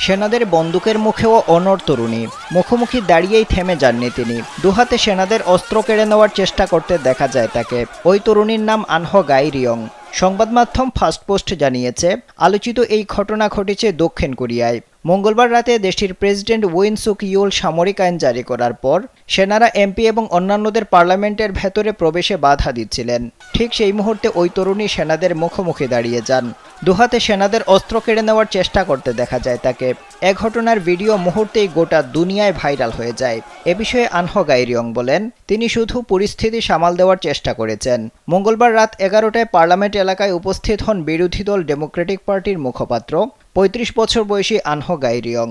সেনাদের বন্দুকের মুখেও অনড় তরুণী। মুখোমুখি দাঁড়িয়েই থেমে যাননি তিনি। দুহাতে সেনাদের অস্ত্র কেড়ে নেওয়ার চেষ্টা করতে দেখা যায় তাকে। ওই তরুণীর নাম আনহো গাই রিয়ং। সংবাদ মাধ্যম ফার্স্ট পোস্ট জানিয়েছে, আলোচিত এই ঘটনা ঘটেছে দক্ষিণ কোরিয়ায়। মঙ্গলবার রাতে দেশটির প্রেসিডেন্ট উইন সুক ইউল সামরিক আইন জারি করার পর সেনারা এমপি এবং অন্যান্যদের পার্লামেন্টের ভেতরে প্রবেশে বাধা দিচ্ছিলেন। ঠিক সেই মুহূর্তে ওই তরুণী সেনাদের মুখোমুখি দাঁড়িয়ে যান। দুহাতে সেনাদের অস্ত্র কেড়ে নেওয়ার চেষ্টা করতে দেখা যায় তাকে। এ ঘটনার ভিডিও মুহূর্তেই গোটা দুনিয়ায় ভাইরাল হয়ে যায়। এ বিষয়ে আনহো গাই রিয়ং বলেন, তিনি শুধু পরিস্থিতি সামাল দেওয়ার চেষ্টা করেছেন। মঙ্গলবার রাত 11টায় পার্লামেন্ট এলাকায় উপস্থিত হন বিরোধী দল ডেমোক্রেটিক পার্টির মুখপাত্র ৩৫ বছর বয়সী আনহো গাই রিয়ং।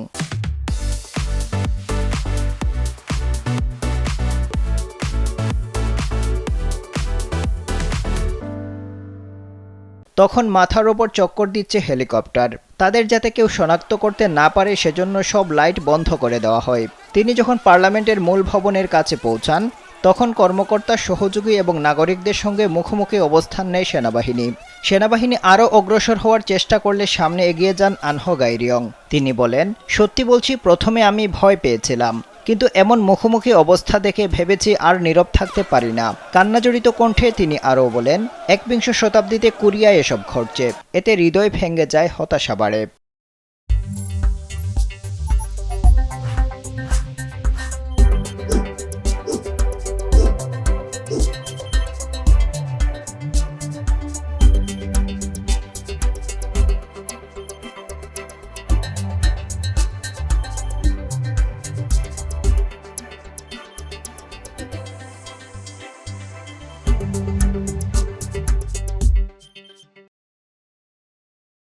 তখন মাথার ওপর চক্কর দিচ্ছে হেলিকপ্টার। তাদের যাতে কেউ শনাক্ত করতে না পারে সেজন্য সব লাইট বন্ধ করে দেওয়া হয়। তিনি যখন পার্লামেন্টের মূল ভবনের কাছে পৌঁছান, তখন কর্মকর্তা, সহযোগী এবং নাগরিকদের সঙ্গে মুখোমুখি অবস্থান নেয় সেনাবাহিনী আরও অগ্রসর হওয়ার চেষ্টা করলে সামনে এগিয়ে যান আনহো গাই রিয়ং। তিনি বলেন, সত্যি বলছি, প্রথমে আমি ভয় পেয়েছিলাম, কিন্তু এমন মুখোমুখি অবস্থা দেখে ভেবেছি আর নীরব থাকতে পারি না। কান্নাজড়িত কণ্ঠে তিনি আরও বলেন, ১বিংশ শতাব্দীতে কোরিয়ায় এসব ঘটছে, এতে হৃদয় ভেঙে যায়, হতাশা বাড়ে।